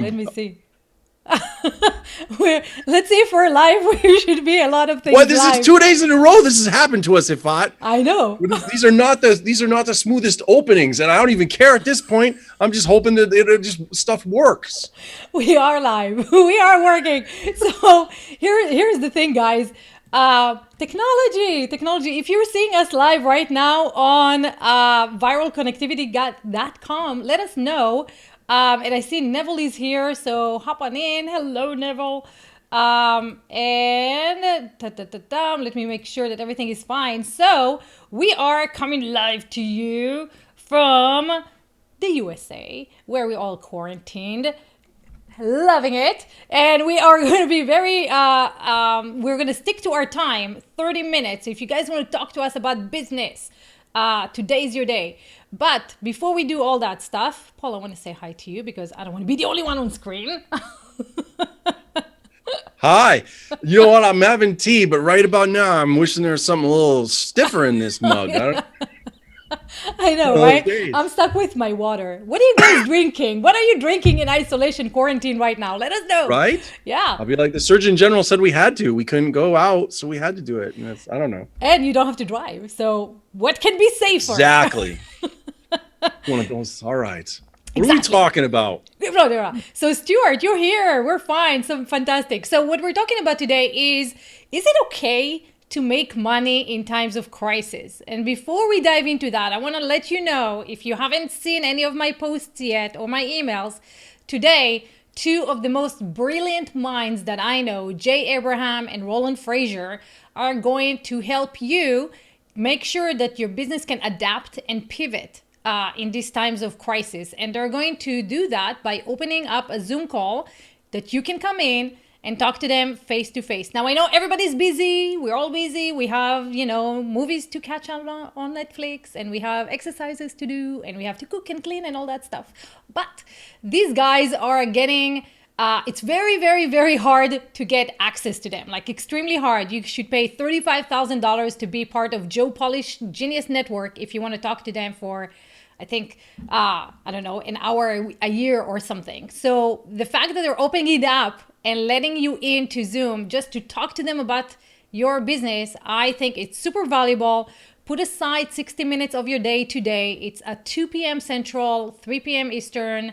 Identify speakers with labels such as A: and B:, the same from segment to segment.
A: Let me see. Let's see if we're live. We should be a lot of things
B: What? This is
A: live.
B: 2 days in a row. This has happened to us, Yifat.
A: I know.
B: These are not the smoothest openings, and I don't even care at this point. I'm just hoping that just stuff works.
A: We are live. We are working. So here's the thing, guys. Technology. If you're seeing us live right now on viralconnectivity.com, let us know. And I see Neville is here, so hop on in. Hello, Neville. Let me make sure that everything is fine. So we are coming live to you from the USA, where we all quarantined. Loving it. And we are going to be we're going to stick to our time, 30 minutes. So if you guys want to talk to us about business, today's your day. But before we do all that stuff, Paul, I want to say hi to you because I don't want to be the only one on screen.
B: Hi. You know what? I'm having tea, but right about now, I'm wishing there was something a little stiffer in this mug.
A: I know, right? I'm stuck with my water. What are you guys drinking? What are you drinking in isolation quarantine right now? Let us know.
B: Right?
A: Yeah.
B: I'll be like, the Surgeon General said we had to. We couldn't go out, so we had to do it. And I don't know.
A: And you don't have to drive. So what can be safer?
B: Exactly. One of those. All right. What are we talking about?
A: So Stuart, you're here. We're fine. So fantastic. So what we're talking about today is it okay to make money in times of crisis? And before we dive into that, I want to let you know, if you haven't seen any of my posts yet or my emails, today, two of the most brilliant minds that I know, Jay Abraham and Roland Frazier, are going to help you make sure that your business can adapt and pivot in these times of crisis. And they're going to do that by opening up a Zoom call that you can come in and talk to them face to face. Now, I know everybody's busy. We're all busy. We have, movies to catch up on Netflix, and we have exercises to do, and we have to cook and clean and all that stuff. But these guys are getting, it's very, very, very hard to get access to them, like extremely hard. You should pay $35,000 to be part of Joe Polish Genius Network if you want to talk to them for, I think, I don't know, an hour a year or something. So the fact that they're opening it up and letting you into Zoom just to talk to them about your business, I think it's super valuable. Put aside 60 minutes of your day today. It's at 2 p.m. Central, 3 p.m. Eastern,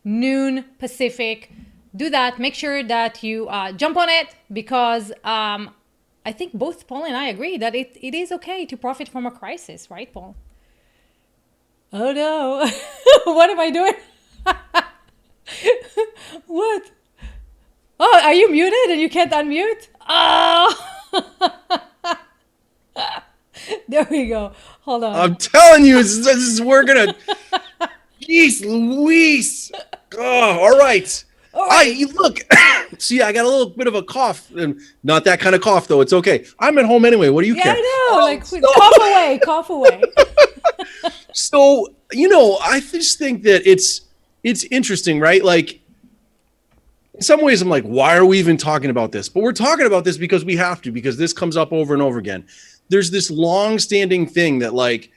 A: noon Pacific. Do that. Make sure that you jump on it because I think both Paul and I agree that it is okay to profit from a crisis, right, Paul? Oh no, what am I doing? What? Oh, are you muted and you can't unmute? Oh, there we go. Hold on.
B: I'm telling you, we're going to... Jeez Louise. Oh, all right. Look, see, I got a little bit of a cough. And not that kind of cough, though. It's okay. I'm at home anyway. What do you care?
A: I know. Cough away.
B: So, I just think that it's interesting, right? Like, in some ways, I'm like, why are we even talking about this? But we're talking about this because we have to, because this comes up over and over again. There's this long-standing thing that, like,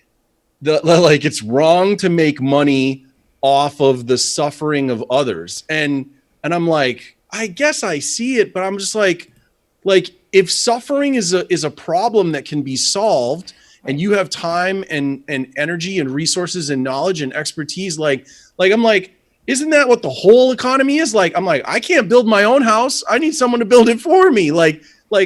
B: it's wrong to make money off of the suffering of others. And I'm like, I guess I see it, but I'm just like if suffering is a problem that can be solved, and you have time and energy and resources and knowledge and expertise, I'm like, isn't that what the whole economy is? Like, I'm like, I can't build my own house. I need someone to build it for me. Like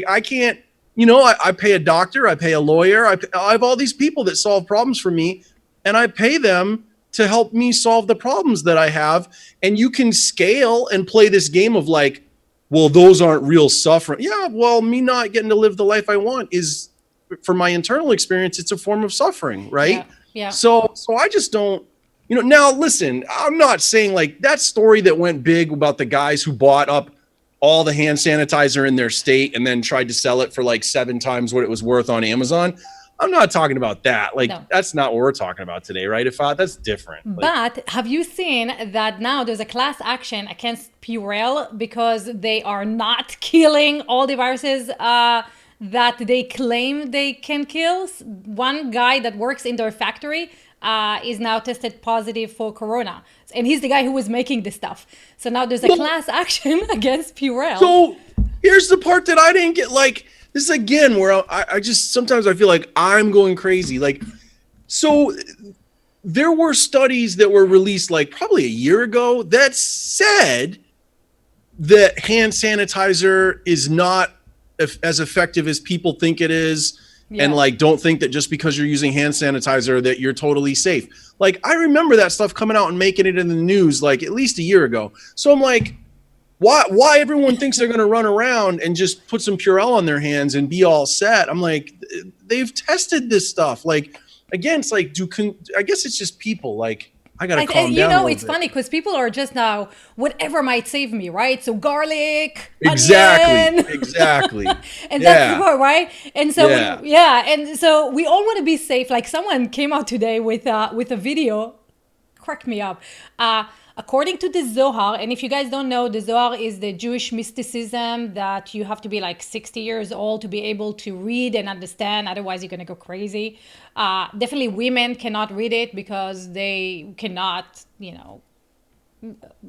B: I can't, I pay a doctor, I pay a lawyer. I have all these people that solve problems for me, and I pay them to help me solve the problems that I have. And you can scale and play this game of like, well, those aren't real suffering. Yeah, well, me not getting to live the life I want is, for my internal experience, it's a form of suffering, right?
A: Yeah.
B: So I just don't, now listen, I'm not saying like that story that went big about the guys who bought up all the hand sanitizer in their state and then tried to sell it for like 7 times what it was worth on Amazon. I'm not talking about that. Like, no. That's not what we're talking about today, right? That's different.
A: But have you seen that now there's a class action against Purell because they are not killing all the viruses that they claim they can kill? One guy that works in their factory is now tested positive for corona. And he's the guy who was making this stuff. So now there's a class action against Purell.
B: So here's the part that I didn't get. Like, this is again where I just sometimes I feel like I'm going crazy. Like, so there were studies that were released like probably a year ago that said that hand sanitizer is not as effective as people think it is. Yeah. And like, don't think that just because you're using hand sanitizer that you're totally safe. Like, I remember that stuff coming out and making it in the news like at least a year ago. So I'm like, why everyone thinks they're going to run around and just put some Purell on their hands and be all set? I'm like, they've tested this stuff. Like, again, it's like, I guess it's just people. Like, I got to calm down.
A: You know, it's funny because people are just now, whatever might save me, right? So garlic, onion.
B: Exactly.
A: And that's the right. And so, and so we all want to be safe. Like someone came out today with a video, cracked me up. According to the Zohar, and if you guys don't know, the Zohar is the Jewish mysticism that you have to be like 60 years old to be able to read and understand. Otherwise, you're going to go crazy. Definitely women cannot read it because they cannot,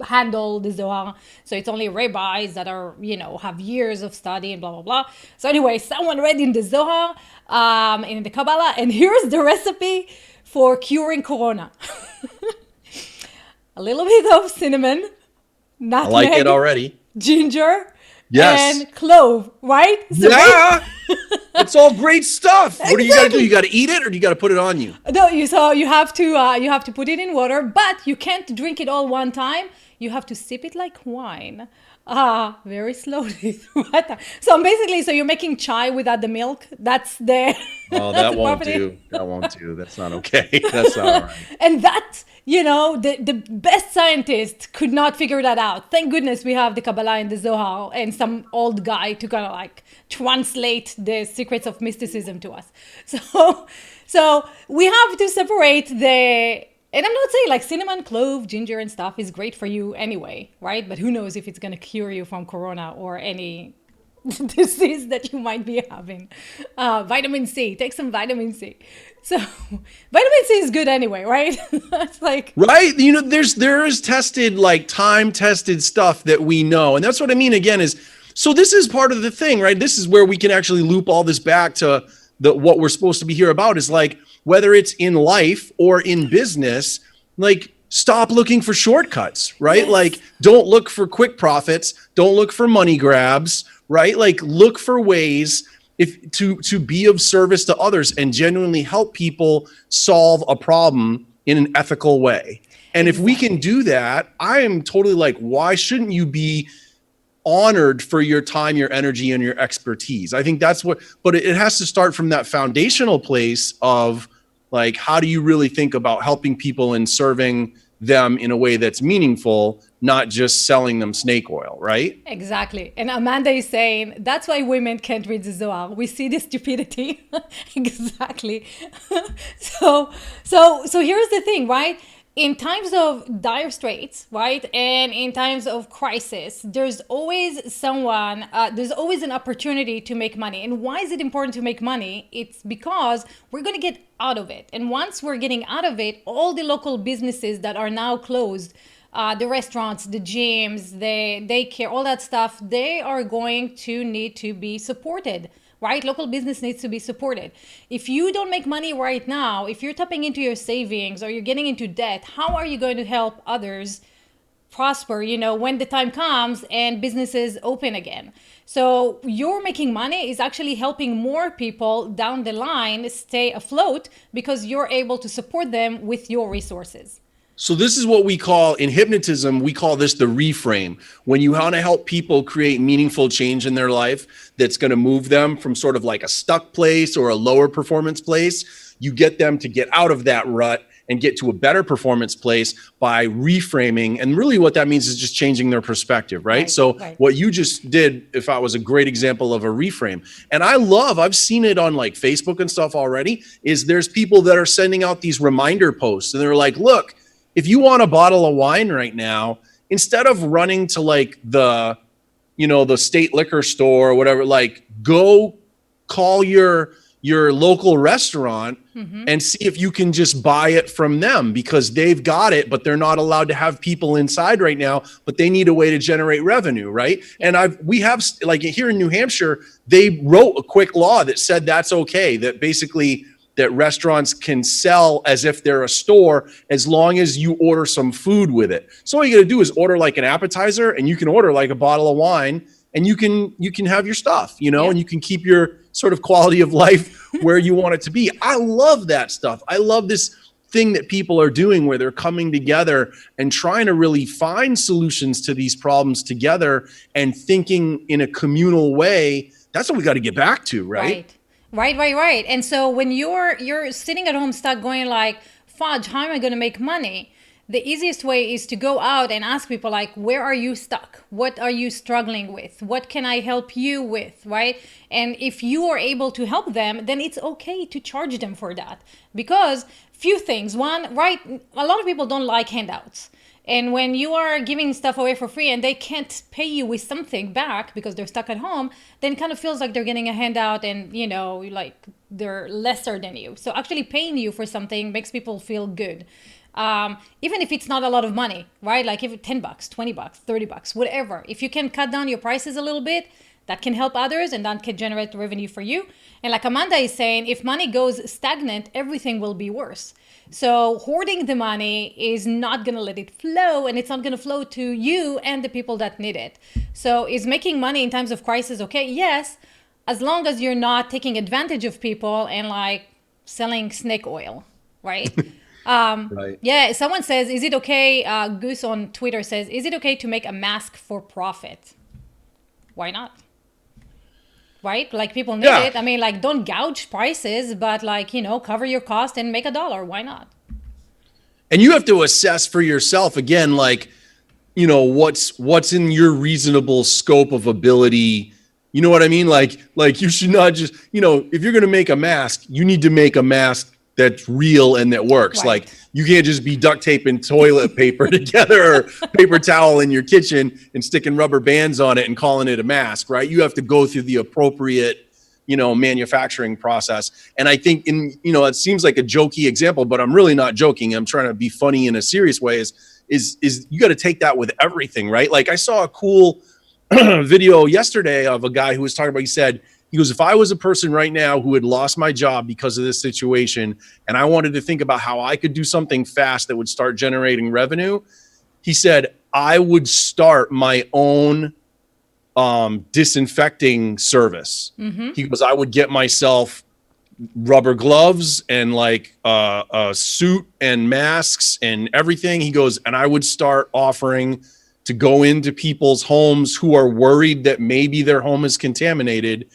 A: handle the Zohar. So it's only rabbis that are, have years of study and blah, blah, blah. So anyway, someone read in the Zohar, in the Kabbalah, and here's the recipe for curing corona. A little bit of cinnamon, nutmeg,
B: I like it already.
A: Ginger,
B: yes,
A: and clove, right? So
B: it's all great stuff. Exactly. What do you got to do? You got to eat it, or do you got to put it on you?
A: No, you have to put it in water, but you can't drink it all one time. You have to sip it like wine. Very slowly. So you're making chai without the milk. That's the.
B: Oh, that won't do. That won't do. That's not okay. That's not all right.
A: And that, the best scientists could not figure that out. Thank goodness we have the Kabbalah and the Zohar and some old guy to kind of like translate the secrets of mysticism to us. So we have to separate and I'm not saying like cinnamon, clove, ginger and stuff is great for you anyway, right? But who knows if it's going to cure you from corona or any disease that you might be having. Vitamin C, take some vitamin C. So vitamin C is good anyway, right? It's like,
B: right. There is tested, like time tested stuff that we know. And that's what I mean again so this is part of the thing, right? This is where we can actually loop all this back to what we're supposed to be here about is like, whether it's in life or in business, like stop looking for shortcuts, right? Yes. Like don't look for quick profits. Don't look for money grabs, right? Like look for ways to be of service to others and genuinely help people solve a problem in an ethical way. And if we can do that, I am totally like, why shouldn't you be honored for your time, your energy, and your expertise? I think that's but it has to start from that foundational place of like, how do you really think about helping people and serving them in a way that's meaningful, not just selling them snake oil, right?
A: Exactly. And Amanda is saying, that's why women can't read the Zohar. We see the stupidity. Exactly. So here's the thing, right? In times of dire straits, right, and in times of crisis, there's always there's always an opportunity to make money. And why is it important to make money? It's because we're going to get out of it. And once we're getting out of it, all the local businesses that are now closed, the restaurants, the gyms, the daycare, all that stuff, they are going to need to be supported. Right? Local business needs to be supported. If you don't make money right now, if you're tapping into your savings or you're getting into debt, how are you going to help others prosper, when the time comes and businesses open again? So you're making money is actually helping more people down the line stay afloat because you're able to support them with your resources.
B: So this is what we call, in hypnotism, we call this the reframe. When you want to help people create meaningful change in their life that's going to move them from sort of like a stuck place or a lower performance place, you get them to get out of that rut and get to a better performance place by reframing. And really what that means is just changing their perspective, right? What you just did, if I was a great example of a reframe. And I've seen it on like Facebook and stuff already, is there's people that are sending out these reminder posts and they're like, look, if you want a bottle of wine right now, instead of running to like the state liquor store or whatever, like go call your your local restaurant and see if you can just buy it from them, because they've got it, but they're not allowed to have people inside right now, but they need a way to generate revenue, right? And we have, like here in New Hampshire, they wrote a quick law that said that's okay, that basically that restaurants can sell as if they're a store as long as you order some food with it. So all you got to do is order like an appetizer, and you can order like a bottle of wine, and you can have your stuff, and you can keep your sort of quality of life where you want it to be. I love that stuff. I love this thing that people are doing where they're coming together and trying to really find solutions to these problems together and thinking in a communal way. That's what we got to get back to, right?
A: Right. And so when you're sitting at home stuck going like, fudge, how am I going to make money? The easiest way is to go out and ask people like, where are you stuck? What are you struggling with? What can I help you with, right? And if you are able to help them, then it's okay to charge them for that. Because few things. One, right, a lot of people don't like handouts. And when you are giving stuff away for free and they can't pay you with something back because they're stuck at home, then it kind of feels like they're getting a handout and, like they're lesser than you. So actually paying you for something makes people feel good. Even if it's not a lot of money, right? Like if $10, $20, $30, whatever. If you can cut down your prices a little bit, that can help others and that can generate revenue for you. And like Amanda is saying, if money goes stagnant, everything will be worse. So hoarding the money is not going to let it flow, and it's not going to flow to you and the people that need it. So is making money in times of crisis okay? Yes, as long as you're not taking advantage of people and like selling snake oil, right?
B: Right.
A: Yeah, someone says, is it okay, Goose on Twitter says, is it okay to make a mask for profit? Why not? Right? Like people need it. I mean, like don't gouge prices, but like, cover your cost and make $1. Why not?
B: And you have to assess for yourself again, like, what's in your reasonable scope of ability. You know what I mean? Like you should not just, if you're going to make a mask, you need to make a mask that's real and that works.
A: Right.
B: Like you can't just be duct taping toilet paper together or paper towel in your kitchen and sticking rubber bands on it and calling it a mask, right? You have to go through the appropriate, manufacturing process. And I think it seems like a jokey example, but I'm really not joking. I'm trying to be funny in a serious way is you got to take that with everything, right? Like I saw a cool video yesterday of a guy who was talking about, he goes, if I was a person right now who had lost my job because of this situation and I wanted to think about how I could do something fast that would start generating revenue, he said, I would start my own disinfecting service. He goes, I would get myself rubber gloves and like a suit and masks and everything. He goes, and I would start offering to go into people's homes who are worried that maybe their home is contaminated,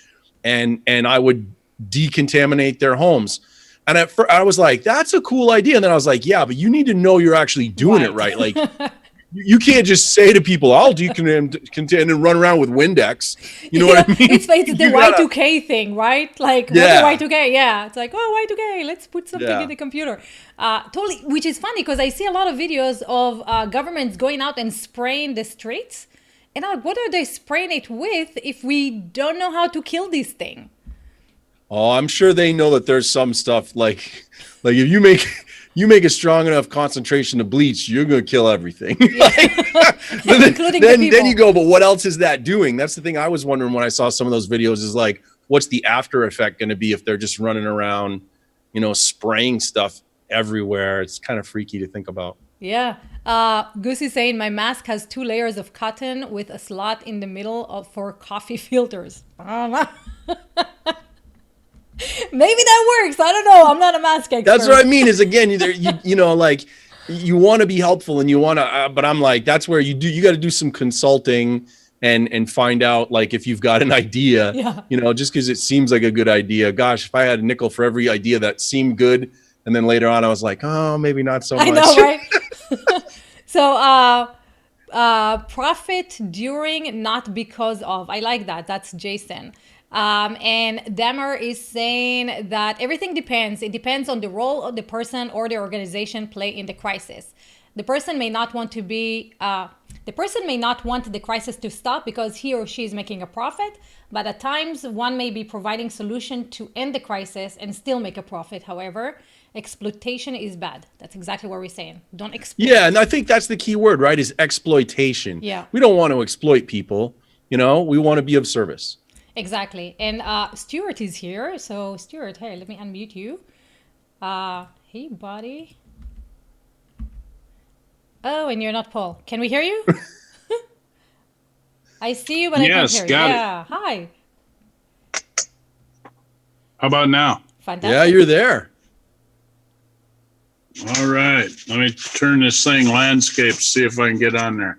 B: and I would decontaminate their homes. And I was like, that's a cool idea. And then I was like, yeah, but you need to know you're actually doing it right. Like you can't just say to people, I'll decontaminate and run around with Windex. You know what I mean?
A: It's the Y2K thing, right? Like Y2K. Yeah. It's like, Y2K, let's put something in the computer. Totally. Which is funny because I see a lot of videos of governments going out and spraying the streets. And what are they spraying it with if we don't know how to kill this thing?
B: Oh, I'm sure they know that there's some stuff like if you make a strong enough concentration of bleach, you're going to kill everything.
A: Including
B: then you go, but what else is that doing? That's the thing I was wondering when I saw some of those videos is like, what's the after effect going to be if they're just running around, spraying stuff everywhere? It's kind of freaky to think about.
A: Yeah. Goose is saying my mask has 2 layers of cotton with a slot in the middle for coffee filters. Maybe that works. I don't know. I'm not a mask expert.
B: That's what I mean is, again, like you want to be helpful and you want to, but I'm like, that's where you got to do some consulting and find out like if you've got an idea, just because it seems like a good idea. Gosh, if I had a nickel for every idea that seemed good, and then later on I was like, oh, maybe not so much.
A: I know, right? So profit during, not because of. I like that. That's Jason. And Damer is saying that everything depends. It depends on the role of the person or the organization play in the crisis. The person may not want to be, the person may not want the crisis to stop because he or she is making a profit, but at times one may be providing solution to end the crisis and still make a profit. However, exploitation is bad. That's exactly what we're saying. Don't exploit.
B: Yeah, and I think that's the key word, right? Is exploitation.
A: Yeah.
B: We don't want to exploit people. You know, we want to be of service.
A: Exactly. And Stuart is here. So Stuart, hey, let me unmute you. Hey, buddy. Oh, and you're not Paul. Can we hear you? I see you, but I can't
C: Yes,
A: hear you.
C: got it.
A: Yeah. Hi.
C: How about now?
A: Fantastic.
B: Yeah, you're there.
C: All right. Let me turn this thing landscape, see if I can get on there.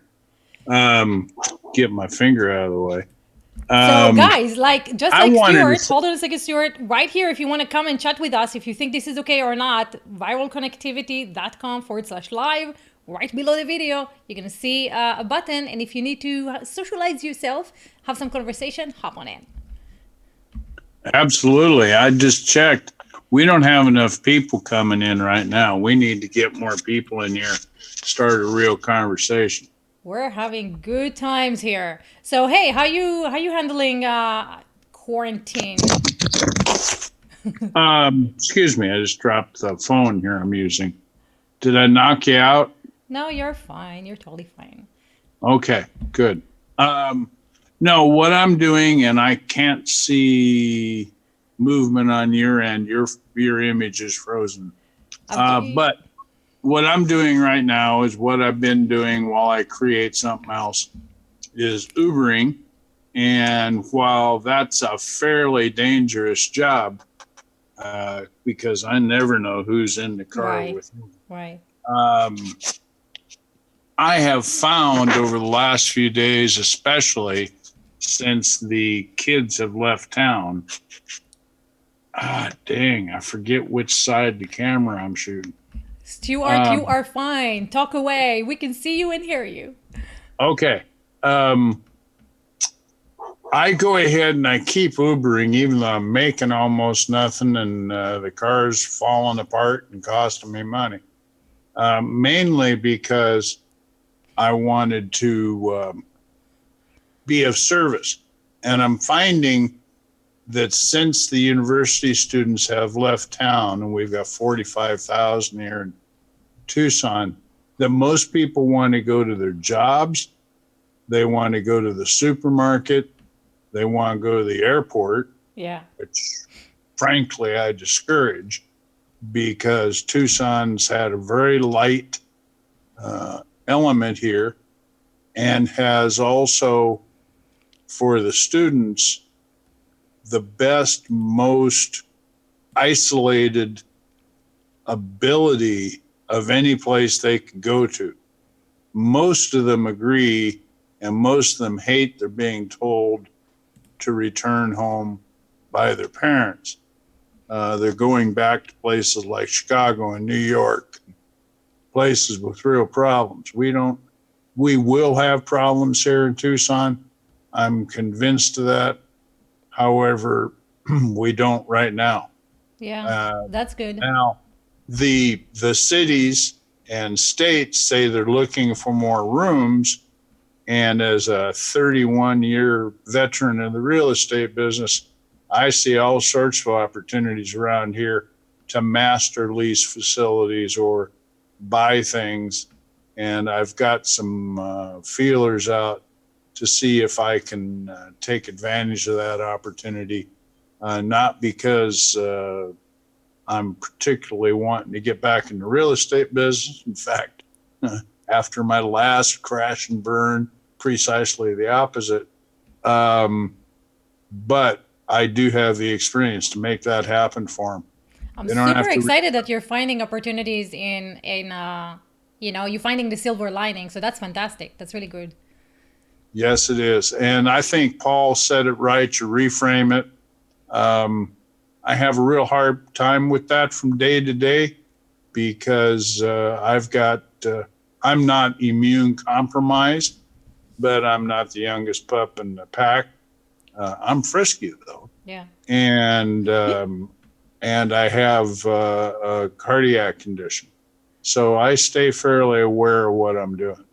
C: Get my finger out of the way.
A: So guys, like just
C: I
A: like
C: wanted to
A: Stuart,
C: say-
A: hold on a second, Stuart. Right here, if you want to come and chat with us, if you think this is okay or not, viralconnectivity.com/live. Right below the video, you're gonna see a button, and if you need to socialize yourself, have some conversation, hop on in.
C: Absolutely. I just checked. We don't have enough people coming in right now. We need to get more people in here, start a real conversation.
A: We're having good times here. So hey, how you handling quarantine?
C: Excuse me. I just dropped the phone here I'm using. Did I knock you out?
A: No, you're fine. You're totally fine.
C: Okay, good. No, what I'm doing, and I can't see movement on your end. Your image is frozen. But what I'm doing right now is what I've been doing while I create something else is Ubering. And while that's a fairly dangerous job, because I never know who's in the car
A: Right.
C: with me.
A: Right.
C: I have found over the last few days, especially since the kids have left town, dang, I forget which side the camera I'm shooting.
A: Stuart, you are fine. Talk away. We can see you and hear you.
C: Okay. I go ahead and I keep Ubering even though I'm making almost nothing and the car's falling apart and costing me money. Mainly because I wanted to be of service. And I'm finding that since the university students have left town, and we've got 45,000 here in Tucson, that most people want to go to their jobs, they want to go to the supermarket, they want to go to the airport,
A: Yeah.
C: which frankly I discourage because Tucson's had a very light element here and has also, for the students, the best, most isolated ability of any place they can go to. Most of them agree and most of them hate they're being told to return home by their parents. They're going back to places like Chicago and New York, places with real problems. We will have problems here in Tucson. I'm convinced of that. However, we don't right now.
A: Yeah. That's good.
C: Now, the cities and states say they're looking for more rooms. And as a 31-year veteran in the real estate business, I see all sorts of opportunities around here to master lease facilities or buy things. And I've got some feelers out to see if I can take advantage of that opportunity. Not because I'm particularly wanting to get back in the real estate business. In fact, after my last crash and burn, precisely the opposite. But I do have the experience to make that happen for them.
A: I'm super excited that you're finding opportunities in you're finding the silver lining. So that's fantastic. That's really good.
C: Yes, it is. And I think Paul said it right. You reframe it. I have a real hard time with that from day to day because I'm not immune compromised, but I'm not the youngest pup in the pack. I'm frisky though.
A: Yeah.
C: And I have a cardiac condition. So I stay fairly aware of what I'm doing.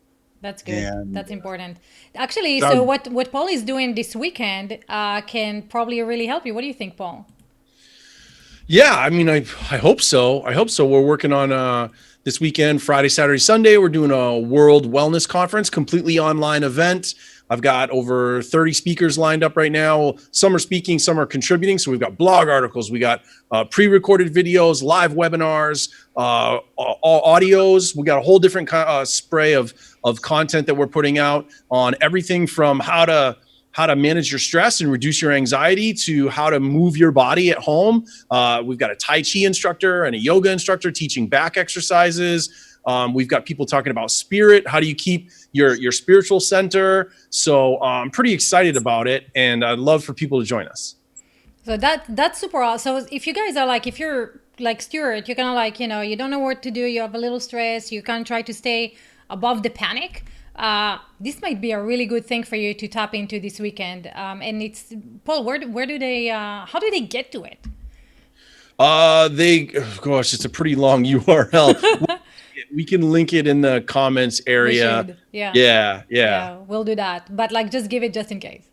A: That's good.
C: And
A: That's important. Actually, so
C: Doug,
A: what Paul is doing this weekend can probably really help you. What do you think, Paul?
B: Yeah, I mean, I hope so. I hope so. We're working on this weekend, Friday, Saturday, Sunday. We're doing a World Wellness Conference, completely online event. I've got over 30 speakers lined up right now. Some are speaking, some are contributing. So we've got blog articles, we got pre-recorded videos, live webinars, audios. We got a whole different spray of content that we're putting out on everything from how to manage your stress and reduce your anxiety to how to move your body at home. We've got a Tai Chi instructor and a yoga instructor teaching back exercises. We've got people talking about spirit. How do you keep your spiritual center? So I'm pretty excited about it, and I'd love for people to join us.
A: So that's super awesome. So if you guys are like, if you're like Stuart, you're kind of like, you don't know what to do. You have a little stress. You can try to stay above the panic. This might be a really good thing for you to tap into this weekend. And it's Paul. Where do they? How do they get to it?
B: Gosh, it's a pretty long URL. We can link it in the comments area.
A: We should. Yeah.
B: Yeah.
A: We'll do that. But like, just give it just in case.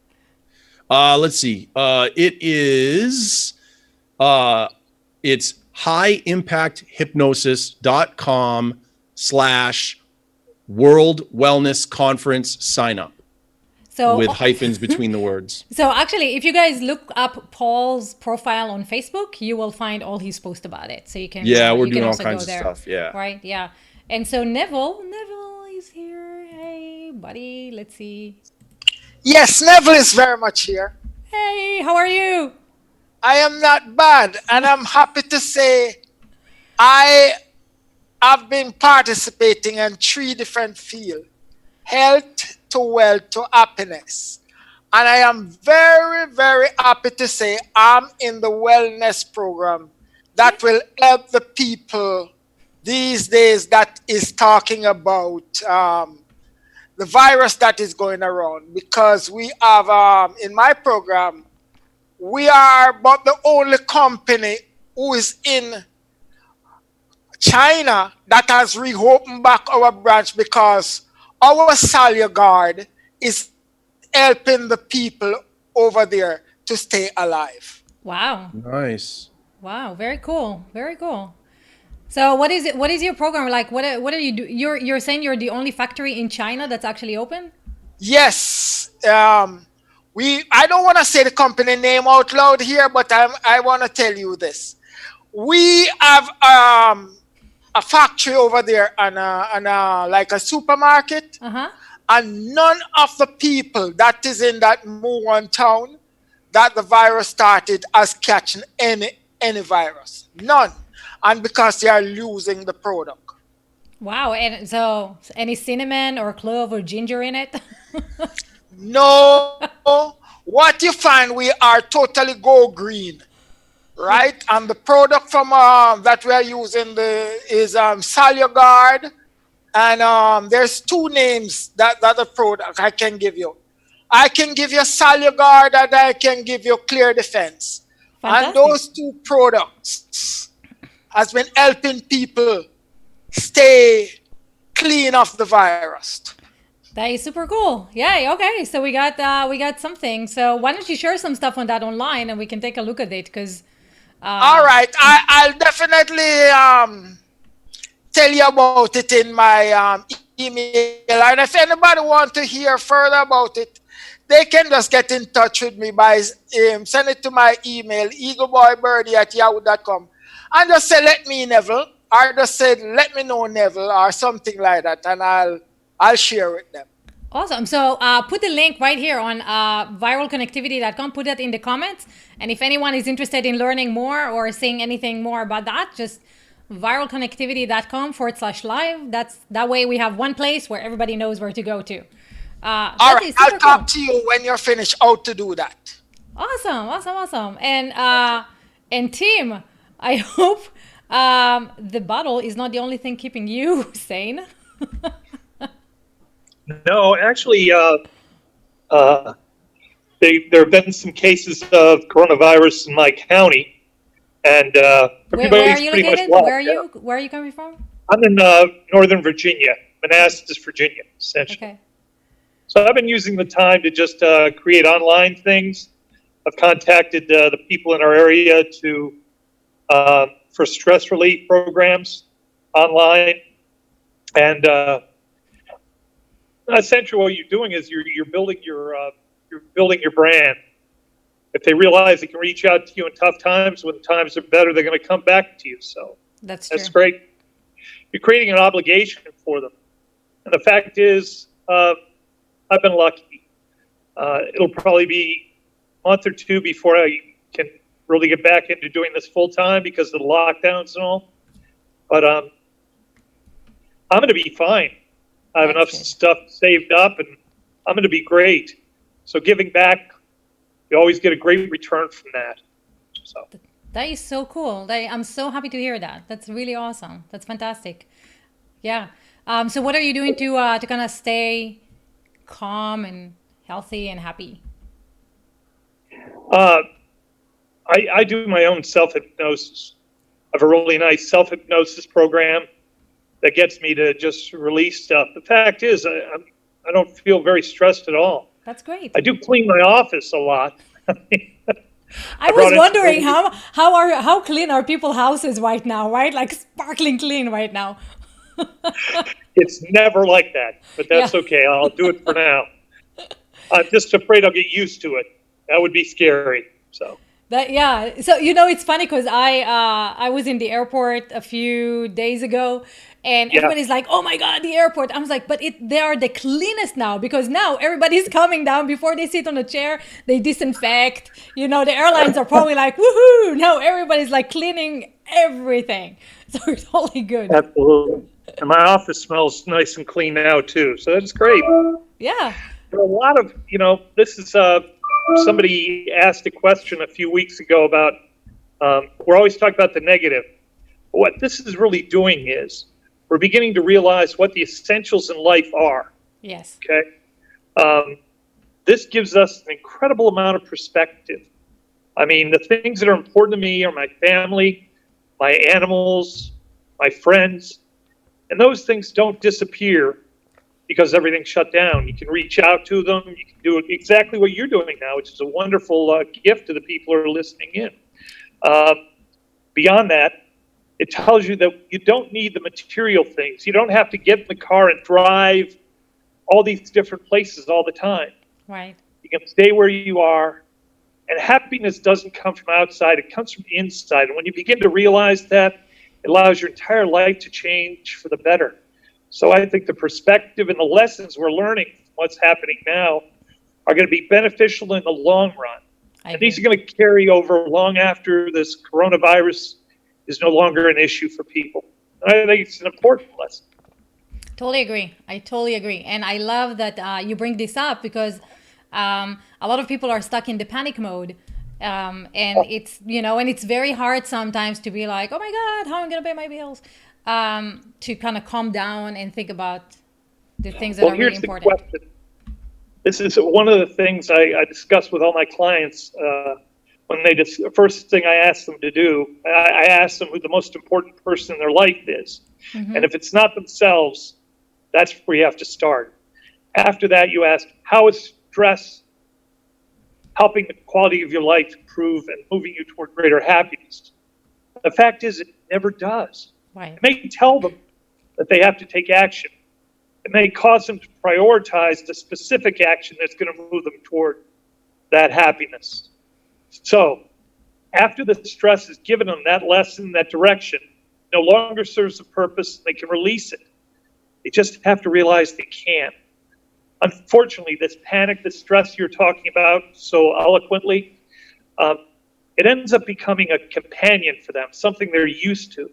B: Let's see. It's highimpacthypnosis.com/World Wellness Conference sign up.
A: So
B: with hyphens between the words.
A: So actually, if you guys look up Paul's profile on Facebook, you will find all his posts about it. So you can
B: we're
A: you
B: doing
A: can
B: all
A: also
B: kinds
A: go
B: of
A: there,
B: stuff. Yeah.
A: Right. Yeah. And so Neville is here. Hey, buddy. Let's see.
D: Yes, Neville is very much here.
A: Hey, how are you?
D: I am not bad, and I'm happy to say I have been participating in 3 different fields: health to wealth to happiness. And I am very, very happy to say I'm in the wellness program that will help the people these days that is talking about the virus that is going around. Because we have, in my program, we are but the only company who is in China that has reopened back our branch, because our Salya Guard is helping the people over there to stay alive.
A: Wow.
B: Nice.
A: Wow. Very cool. Very cool. So what is it? What is your program like? What are you do? You're saying you're the only factory in China that's actually open?
D: Yes. I don't want to say the company name out loud here, but I want to tell you this. We have a factory over there and like a supermarket.
A: Uh-huh.
D: And none of the people that is in that Wuhan town that the virus started as catching any virus. None. And because they are losing the product.
A: Wow. And so any cinnamon or clove or ginger in it?
D: No. What you find, we are totally go green. Right? And the product from that we are using is Salya Guard. And there's 2 names that the product I can give you. I can give you Salya Guard and I can give you Clear Defense.
A: Fantastic.
D: And those 2 products has been helping people stay clean of the virus.
A: That is super cool. Yeah. Okay. So we got something. So why don't you share some stuff on that online and we can take a look at it? Because
D: all right, I'll definitely tell you about it in my email. And if anybody wants to hear further about it, they can just get in touch with me by send it to my email, eagleboybirdie@yahoo.com, and just say, let me Neville, or just say, let me know Neville, or something like that, and I'll share with them.
A: Awesome. So put the link right here on viralconnectivity.com. Put that in the comments. And if anyone is interested in learning more or seeing anything more about that, just viralconnectivity.com/live. That way we have one place where everybody knows where to go to.
D: All right, I'll talk to you when you're finished how to do that.
A: Awesome. And Tim, I hope the bottle is not the only thing keeping you sane.
E: No, actually, there have been some cases of coronavirus in my county, and
A: Where are
E: everybody's
A: you
E: pretty
A: located?
E: much
A: Where are you coming from?
E: I'm in Northern Virginia, Manassas, Virginia, essentially.
A: Okay.
E: So I've been using the time to just create online things. I've contacted the people in our area for stress relief programs online, and essentially what you're doing is you're building your brand. If they realize they can reach out to you in tough times, when times are better, they're going to come back to you. So
A: That's true.
E: that's great. You're creating an obligation for them, and the fact is, I've been lucky. It'll probably be a month or two before I can really get back into doing this full time because of the lockdowns and all. But I'm going to be fine. I have enough stuff saved up, and I'm going to be great. So giving back, you always get a great return from that. So
A: That is so cool. I'm so happy to hear that. That's really awesome. That's fantastic. Yeah. So what are you doing to kind of stay calm and healthy and happy?
E: I do my own self-hypnosis. I have a really nice self-hypnosis program that gets me to just release stuff. The fact is, I don't feel very stressed at all.
A: That's great.
E: I do clean my office a lot.
A: I was wondering how clean are people's houses right now, right? Like sparkling clean right now.
E: It's never like that, but that's okay. I'll do it for now. I'm just afraid I'll get used to it. That would be scary. So
A: So it's funny because I was in the airport a few days ago, and everybody's like, "Oh my God, the airport!" I was like, "But they are the cleanest now because now everybody's coming down before they sit on a chair, they disinfect. The airlines are probably like, woohoo! Now everybody's like cleaning everything, so it's totally good."
E: Absolutely. And my office smells nice and clean now too, so that's great.
A: Yeah.
E: There are a lot of this is somebody asked a question a few weeks ago about we're always talking about the negative. What this is really doing is we're beginning to realize what the essentials in life are.
A: Yes.
E: Okay. This gives us an incredible amount of perspective. I mean, the things that are important to me are my family, my animals, my friends, and those things don't disappear because everything's shut down. You can reach out to them. You can do exactly what you're doing now, which is a wonderful gift to the people who are listening in. Beyond that, it tells you that you don't need the material things. You don't have to get in the car and drive all these different places all the time.
A: Right.
E: You can stay where you are. And happiness doesn't come from outside. It comes from inside. And when you begin to realize that, it allows your entire life to change for the better. So I think the perspective and the lessons we're learning from what's happening now are going to be beneficial in the long run. And these are going to carry over long after this coronavirus is no longer an issue for people. And I think it's an important lesson.
A: Totally agree. I totally agree. And I love that you bring this up because a lot of people are stuck in the panic mode. And it's, and it's very hard sometimes to be like, oh my God, how am I going to pay my bills? To kind of calm down and think about the things that are really important.
E: Here's the question. This is one of the things I discuss with all my clients when the first thing I ask them to do. I ask them who the most important person in their life is. Mm-hmm. And if it's not themselves, that's where you have to start. After that, you ask, how is stress helping the quality of your life improve and moving you toward greater happiness? The fact is, it never does.
A: Right.
E: It may tell them that they have to take action. It may cause them to prioritize the specific action that's going to move them toward that happiness. So, after the stress has given them that lesson, that direction, no longer serves a purpose, they can release it. They just have to realize they can. Unfortunately, this panic, this stress you're talking about so eloquently, it ends up becoming a companion for them, something they're used to.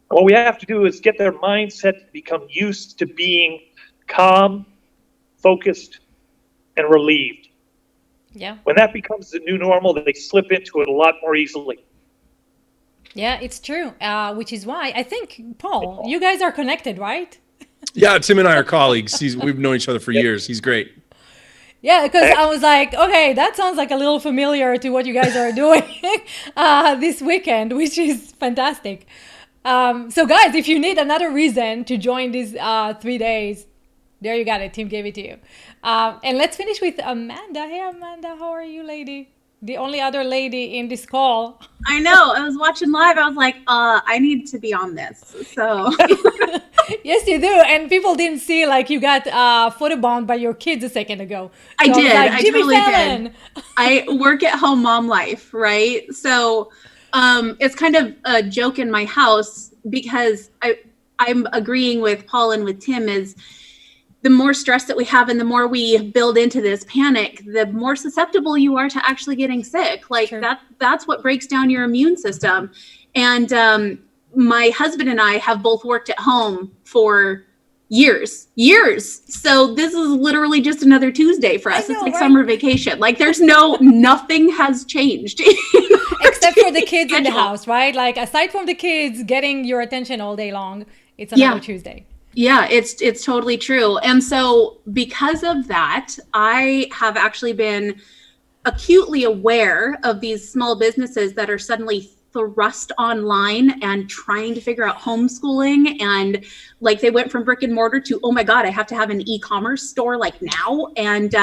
E: What we have to do is get their mindset to become used to being calm, focused, and relieved.
A: Yeah.
E: When that becomes the new normal, they slip into it a lot more easily.
A: Yeah, it's true. Which is why I think, Paul, you guys are connected, right?
B: Yeah, Tim and I are colleagues. We've known each other for years. He's great.
A: Yeah, because I was like, okay, that sounds like a little familiar to what you guys are doing this weekend, which is fantastic. So guys, if you need another reason to join these 3 days, there you got it. Tim gave it to you. And let's finish with Amanda. Hey, Amanda, how are you, lady? The only other lady in this call.
F: I know. I was watching live. I was like, I need to be on this. So
A: Yes, you do. And people didn't see like you got photobombed by your kids a second ago.
F: I
A: So
F: did.
A: like,
F: I
A: Jimmy
F: totally
A: Fallon.
F: did. I work at home mom life, right? So it's kind of a joke in my house because I'm agreeing with Paul and with Tim is the more stress that we have and the more we build into this panic, the more susceptible you are to actually getting sick. Like
A: Sure.
F: that's what breaks down your immune system. And my husband and I have both worked at home for years. So this is literally just another Tuesday for us.
A: I know,
F: It's like
A: right?
F: summer vacation. Like there's nothing has changed.
A: Except for the kids in the
F: Schedule.
A: house, right? Like aside from the kids getting your attention all day long, it's another
F: Yeah.
A: Tuesday.
F: Yeah, it's totally true. And so because of that, I have actually been acutely aware of these small businesses that are suddenly thrust online and trying to figure out homeschooling, and like they went from brick and mortar to, oh my God, I have to have an e-commerce store like now. And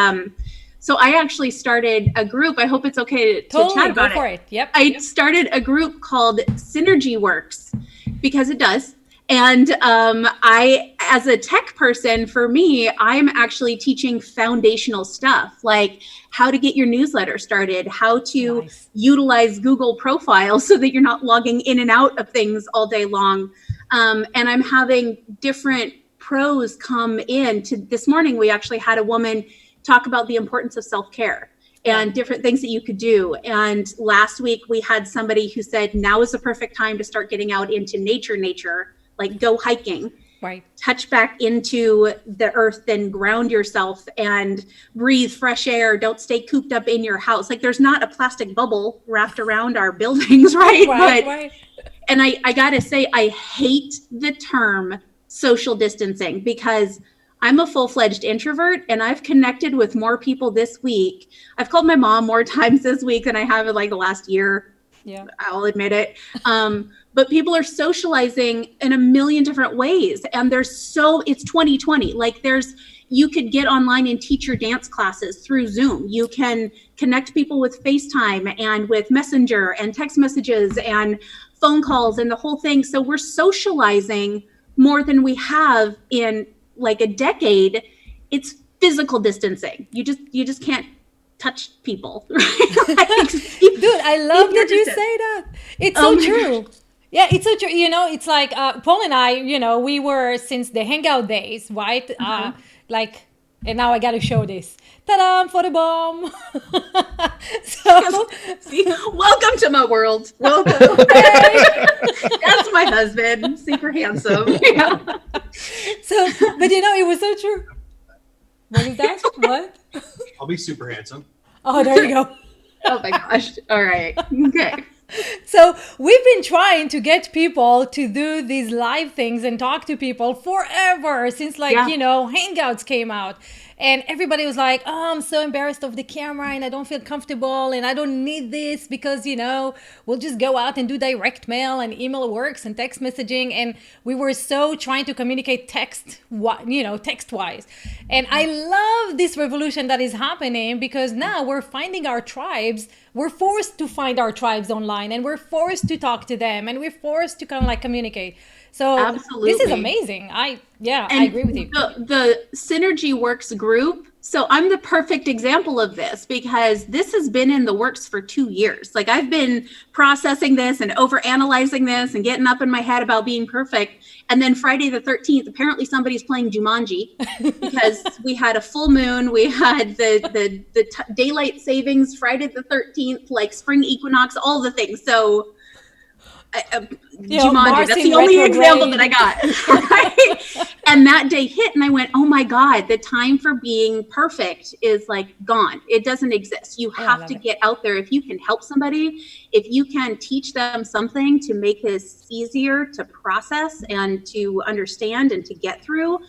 F: so I actually started a group. I hope it's okay to
A: Totally,
F: chat about
A: go for it. Yep.
F: I started a group called Synergy Works because it does. And I, as a tech person, for me, I'm actually teaching foundational stuff like how to get your newsletter started, how to
A: Nice.
F: utilize Google profiles so that you're not logging in and out of things all day long. And I'm having different pros come in. To this morning, we actually had a woman talk about the importance of self-care and different things that you could do. And last week we had somebody who said, now is the perfect time to start getting out into nature, like go hiking,
A: Right.
F: touch back into the earth, then ground yourself and breathe fresh air. Don't stay cooped up in your house. Like there's not a plastic bubble wrapped around our buildings, right?
A: Right,
F: But,
A: right.
F: and I gotta say, I hate the term social distancing because I'm a full-fledged introvert and I've connected with more people this week. I've called my mom more times this week than I have in like the last year.
A: Yeah.
F: I'll admit it. But people are socializing in a million different ways. And it's 2020. Like you could get online and teach your dance classes through Zoom. You can connect people with FaceTime and with Messenger and text messages and phone calls and the whole thing. So we're socializing more than we have in like a decade. It's physical distancing. You just can't touch people. Like,
A: Dude, I love
F: your
A: that you
F: distance.
A: say that. It's
F: Oh
A: so
F: my
A: true. Yeah, it's so true. It's like Paul and I, we were since the hangout days, right? Like, and now I got to show this. Ta-da, for the bomb. So,
F: See, welcome to my world. Welcome. That's my husband. Super handsome. Yeah.
A: but it was so true. What is that? What?
B: I'll be super handsome.
A: Oh, there you go.
F: Oh my gosh. All right. Okay.
A: So we've been trying to get people to do these live things and talk to people forever since
F: Yeah.
A: Hangouts came out. And everybody was like, oh, I'm so embarrassed of the camera and I don't feel comfortable and I don't need this because, we'll just go out and do direct mail and email works and text messaging. And we were so trying to communicate text-wise. And I love this revolution that is happening because now we're finding our tribes. We're forced to find our tribes online and we're forced to talk to them and we're forced to kind of like communicate. So this is
F: Absolutely.
A: amazing. I
F: And
A: agree with you.
F: The Synergy Works group. So I'm the perfect example of this because this has been in the works for 2 years. Like I've been processing this and overanalyzing this and getting up in my head about being perfect. And then Friday the 13th, apparently somebody's playing Jumanji because we had a full moon. We had the daylight savings, Friday the 13th, like spring equinox, all the things. So Jumanji,
A: Mars
F: that's
A: in
F: the only
A: retrograde.
F: example that I got. Right? And that day hit and I went, oh my God, the time for being perfect is like gone. It doesn't exist. You
A: I
F: have
A: love
F: to
A: it.
F: get out there. If you can help somebody, if you can teach them something to make this easier to process and to understand and to get through,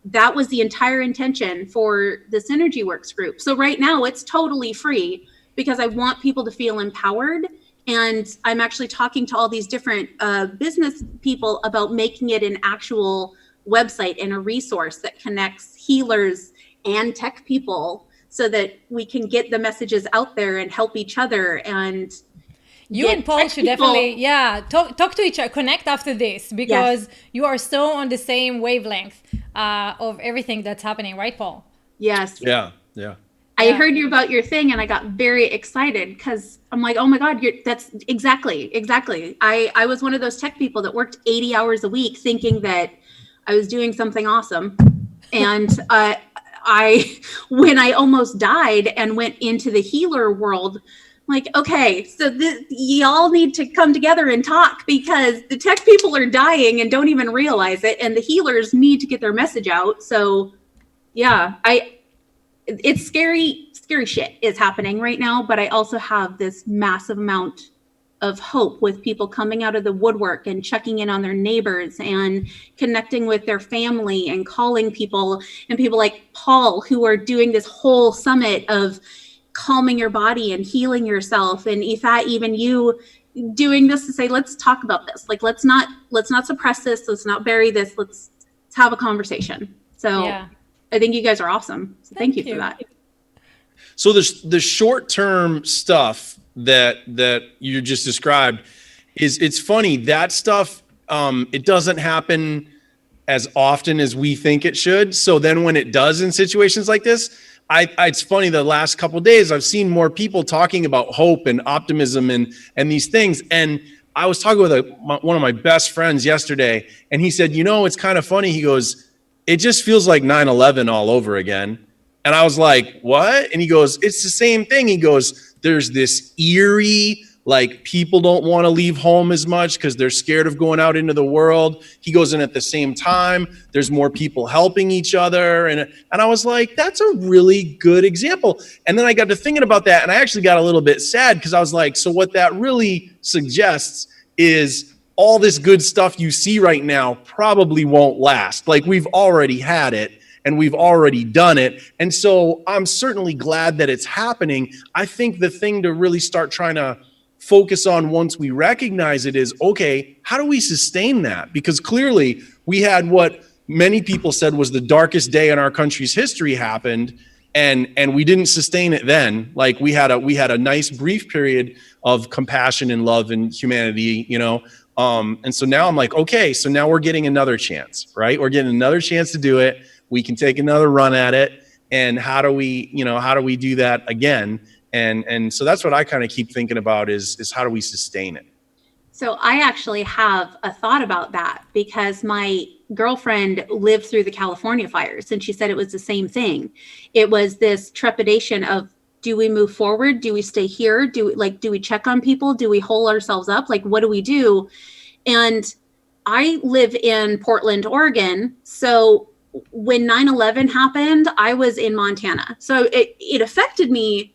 F: that was the entire intention for the Synergy Works group. So right now it's totally free because I want people to feel empowered And I'm actually talking to all these different business people about making it an actual website and a resource that connects healers and tech people so that we can get the messages out there and help each other. And
A: you and Paul should definitely, talk to each other, connect after this, because you are so on the same wavelength of everything that's happening, right, Paul?
F: Yes.
B: Yeah.
F: I heard about your thing and I got very excited because I'm like, oh my God, that's exactly. I was one of those tech people that worked 80 hours a week thinking that I was doing something awesome. And when I almost died and went into the healer world, I'm like, okay, so y'all need to come together and talk because the tech people are dying and don't even realize it. And the healers need to get their message out. So yeah, it's scary shit is happening right now, but I also have this massive amount of hope with people coming out of the woodwork and checking in on their neighbors and connecting with their family and calling people, and people like Paul who are doing this whole summit of calming your body and healing yourself. And Yifat, even you doing this to say, let's talk about this. Like, let's not suppress this. Let's not bury this. Let's have a conversation. So I think you guys are awesome. So thank you for that.
B: So the short-term stuff that you just described it's funny. That stuff, it doesn't happen as often as we think it should. So then when it does in situations like this, it's funny, the last couple of days, I've seen more people talking about hope and optimism and these things. And I was talking with one of my best friends yesterday, and he said, it's kind of funny. He goes, it just feels like 9/11 all over again. And I was like, what? And he goes, it's the same thing. He goes, there's this eerie, like people don't want to leave home as much because they're scared of going out into the world. He goes, and at the same time, there's more people helping each other. And I was like, that's a really good example. And then I got to thinking about that, and I actually got a little bit sad because I was like, so what that really suggests is all this good stuff you see right now probably won't last. Like, we've already had it. And we've already done it. And so I'm certainly glad that it's happening. I think the thing to really start trying to focus on once we recognize it is, okay, how do we sustain that? Because clearly we had what many people said was the darkest day in our country's history happened, and we didn't sustain it then. Like, we had a nice brief period of compassion and love and humanity, and so now I'm like, okay, so now we're getting another chance, right? We're getting another chance to do it. We can take another run at it. And how do we do that again? And so that's what I kind of keep thinking about is how do we sustain it?
F: So I actually have a thought about that because my girlfriend lived through the California fires, and she said it was the same thing. It was this trepidation of, do we move forward? Do we stay here? Do we check on people? Do we hold ourselves up? Like, what do we do? And I live in Portland, Oregon. So when 9/11 happened, I was in Montana. So it affected me,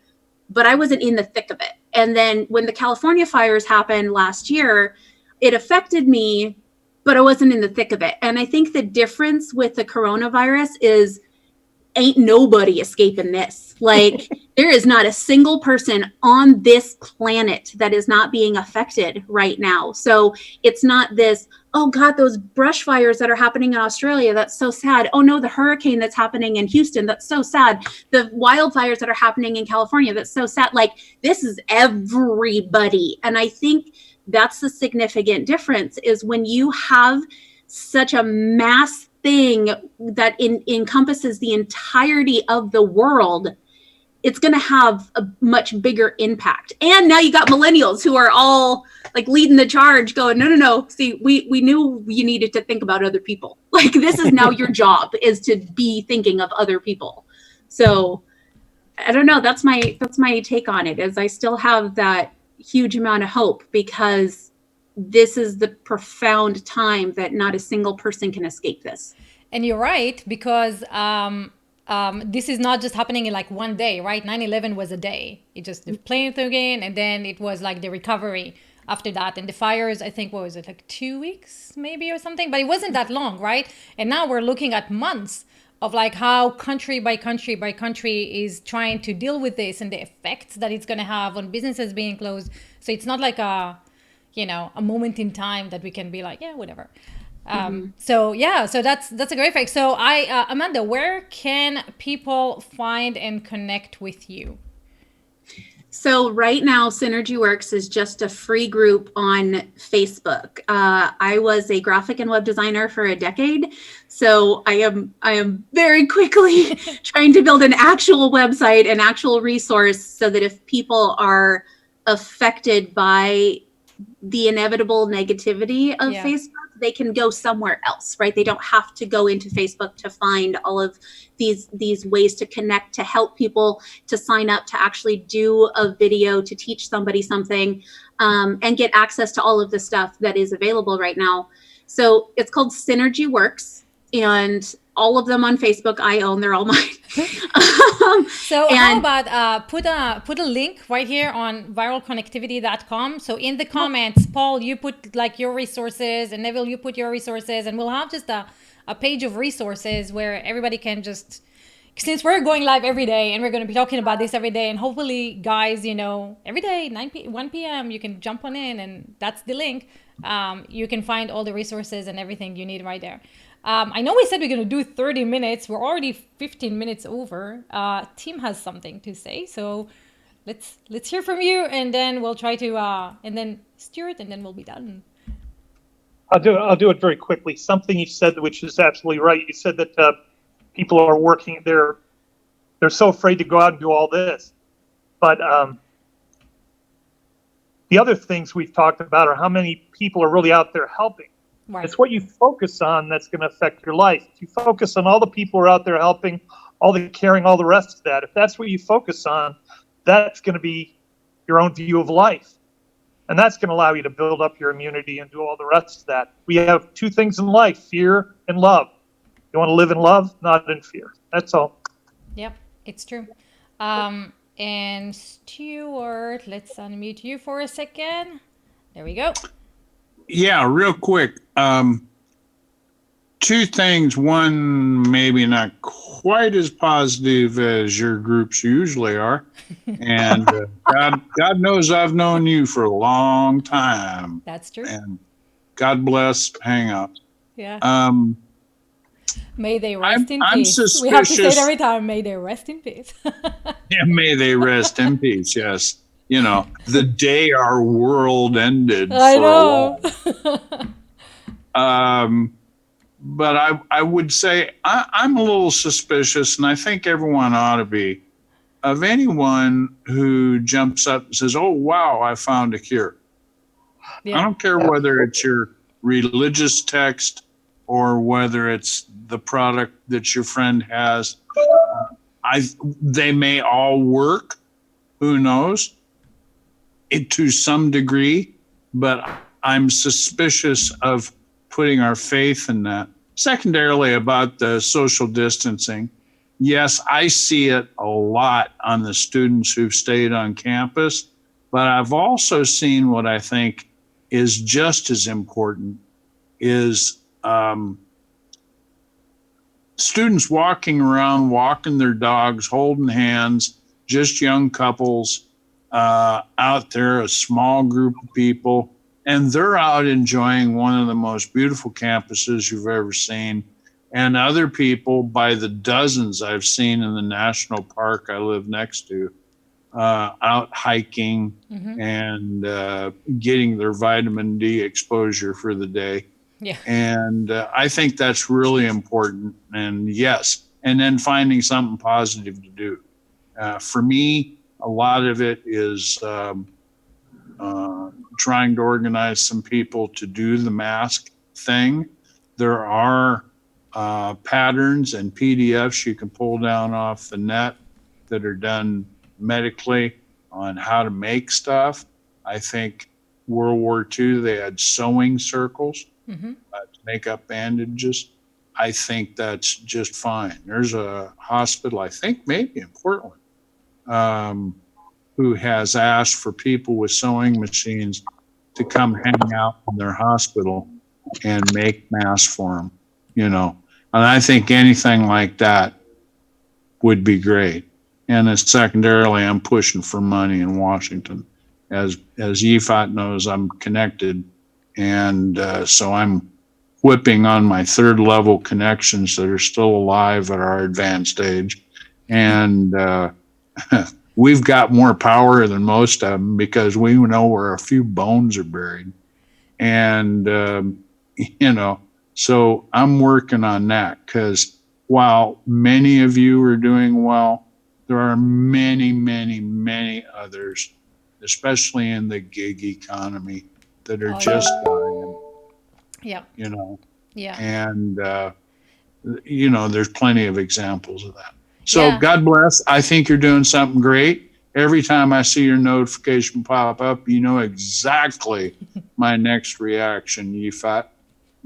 F: but I wasn't in the thick of it. And then when the California fires happened last year, it affected me, but I wasn't in the thick of it. And I think the difference with the coronavirus is ain't nobody escaping this. Like, there is not a single person on this planet that is not being affected right now. So it's not this, oh God, those brush fires that are happening in Australia, that's so sad. Oh no, the hurricane that's happening in Houston, that's so sad. The wildfires that are happening in California, that's so sad. Like, this is everybody. And I think that's the significant difference is when you have such a mass thing that encompasses the entirety of the world, it's going to have a much bigger impact. And now you got millennials who are all like leading the charge going, no. See, we knew you needed to think about other people. Like, this is now your job is to be thinking of other people. So I don't know. That's my take on it is I still have that huge amount of hope because this is the profound time that not a single person can escape this.
A: And you're right, because this is not just happening in like one day, right? 9/11 was a day. It just the plane thing again, and then it was like the recovery after that. And the fires, I think, what was it, like 2 weeks maybe or something? But it wasn't that long, right? And now we're looking at months of like how country by country is trying to deal with this and the effects that it's going to have on businesses being closed. So it's not like a, a moment in time that we can be like, yeah, whatever. So yeah, so that's a great fact. So Amanda, where can people find and connect with you?
F: So right now, Synergy Works is just a free group on Facebook. I was a graphic and web designer for a decade, so I am very quickly trying to build an actual website, an actual resource, so that if people are affected by the inevitable negativity of Facebook, they can go somewhere else, right? They don't have to go into Facebook to find all of these ways to connect, to help people, to sign up, to actually do a video, to teach somebody something, and get access to all of the stuff that is available right now. So it's called Synergy Works, and all of them on Facebook I own. They're all mine.
A: So how about put a link right here on viralconnectivity.com. So in the comments, Paul, you put like your resources, and Neville, you put your resources, and we'll have just a page of resources where everybody can just, since we're going live every day and we're going to be talking about this every day, and hopefully guys, every day 1 p.m. you can jump on in, and that's the link. You can find all the resources and everything you need right there. I know we said we're going to do 30 minutes. We're already 15 minutes over. Tim has something to say. So let's hear from you, and then we'll try to, and then Stuart, and then we'll be done.
E: I'll do it very quickly. Something you said, which is absolutely right. You said that people are working, they're so afraid to go out and do all this. But the other things we've talked about are how many people are really out there helping. Right. It's what you focus on that's going to affect your life. If you focus on all the people who are out there helping, all the caring, all the rest of that, if that's what you focus on, that's going to be your own view of life. And that's going to allow you to build up your immunity and do all the rest of that. We have two things in life, fear and love. You want to live in love, not in fear. That's all.
A: Yep, it's true. And Stuart, let's unmute you for a second. There we go.
C: Yeah, real quick. Two things. One, maybe not quite as positive as your groups usually are. And God knows I've known you for a long time.
A: That's true.
C: And God bless Hangouts.
A: Yeah. May they rest in peace.
C: Suspicious.
A: We have to say it every time. May they rest in peace.
C: Yeah, may they rest in peace. Yes. The day our world ended.
A: I know.
C: But I would say I'm a little suspicious, and I think everyone ought to be, of anyone who jumps up and says, "Oh, wow, I found a cure." Yeah. I don't care whether it's your religious text or whether it's the product that your friend has. They may all work. Who knows? To some degree, but I'm suspicious of putting our faith in that. Secondarily, about the social distancing, yes, I see it a lot on the students who've stayed on campus, but I've also seen what I think is just as important is students walking around, walking their dogs, holding hands, just young couples, out there, a small group of people, and they're out enjoying one of the most beautiful campuses you've ever seen. And other people, by the dozens I've seen in the national park I live next to, out hiking and getting their vitamin D exposure for the day.
A: Yeah.
C: And I think that's really important. And yes, and then finding something positive to do. For me, a lot of it is trying to organize some people to do the mask thing. There are patterns and PDFs you can pull down off the net that are done medically on how to make stuff. I think World War II, they had sewing circles to make up bandages. I think that's just fine. There's a hospital, I think maybe in Portland, who has asked for people with sewing machines to come hang out in their hospital and make masks for them. And I think anything like that would be great. And then secondarily, I'm pushing for money in Washington. As Yifat knows, I'm connected. And so I'm whipping on my third level connections that are still alive at our advanced age. And we've got more power than most of them because we know where a few bones are buried. And, so I'm working on that because while many of you are doing well, there are many, many, many others, especially in the gig economy, that are just dying.
A: Yeah. Yeah.
C: And, there's plenty of examples of that. So God bless. I think you're doing something great. Every time I see your notification pop up, you know exactly my next reaction, Yifat.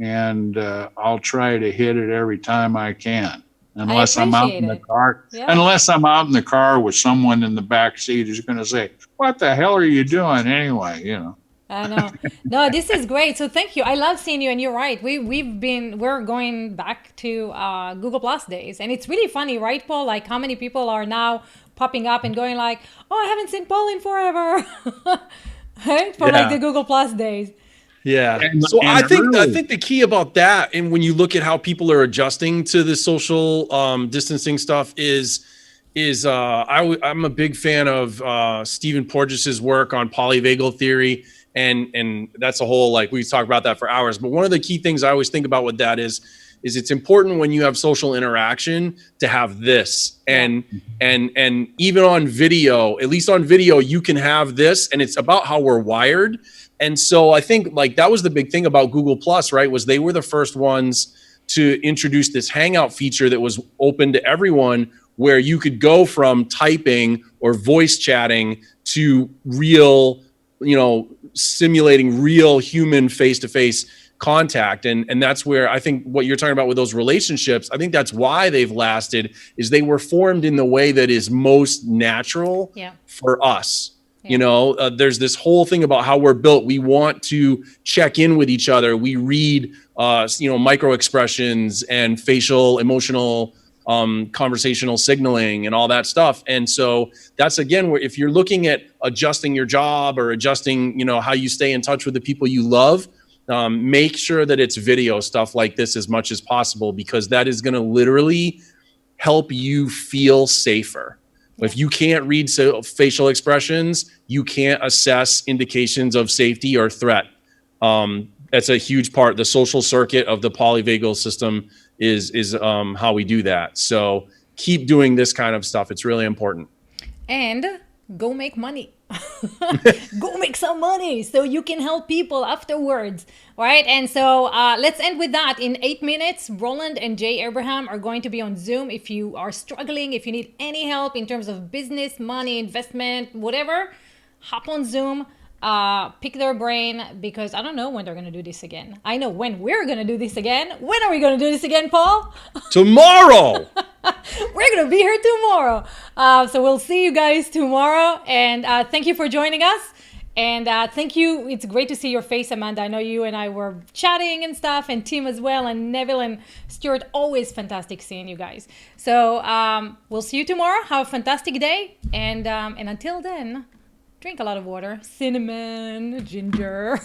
C: And I'll try to hit it every time I can. Unless I'm out in the car. Yeah. Unless I'm out in the car with someone in the back seat who's going to say, "What the hell are you doing anyway?"
A: I know. No, this is great. So thank you. I love seeing you, and you're right. We're going back to Google Plus days, and it's really funny, right, Paul? Like how many people are now popping up and going like, "Oh, I haven't seen Paul in forever," right? For like the Google Plus days.
B: Yeah. So I think the key about that, and when you look at how people are adjusting to the social distancing stuff, I'm a big fan of Stephen Porges's work on polyvagal theory, and that's a whole, like, we talk about that for hours. But one of the key things I always think about with that is it's important when you have social interaction to have this, and even on video, at least on video, you can have this, and it's about how we're wired. And so I think like that was the big thing about Google Plus, right? Was they were the first ones to introduce this Hangout feature that was open to everyone, where you could go from typing or voice chatting to real, simulating real human face-to-face contact. And that's where I think what you're talking about with those relationships, I think that's why they've lasted, is they were formed in the way that is most natural for us. Yeah. There's this whole thing about how we're built. We want to check in with each other. We read, micro expressions and facial, emotional, conversational signaling and all that stuff. And so that's, again, where if you're looking at adjusting your job or adjusting, how you stay in touch with the people you love, make sure that it's video stuff like this as much as possible, because that is going to literally help you feel safer. If you can't read facial expressions, you can't assess indications of safety or threat. That's a huge part. The social circuit of the polyvagal system is how we do that. So keep doing this kind of stuff. It's really important.
A: And go make money. Go make some money so you can help people afterwards, right? And so let's end with that. In 8 minutes, Roland and Jay Abraham are going to be on Zoom. If you are struggling, if you need any help in terms of business, money, investment, whatever, hop on Zoom. Pick their brain, because I don't know when they're going to do this again. I know when we're going to do this again. When are we going to do this again, Paul?
B: Tomorrow.
A: We're going to be here tomorrow. So we'll see you guys tomorrow. And thank you for joining us. And thank you. It's great to see your face, Amanda. I know you and I were chatting and stuff, and Tim as well, and Neville and Stuart. Always fantastic seeing you guys. So we'll see you tomorrow. Have a fantastic day. And until then, drink a lot of water. Cinnamon, ginger.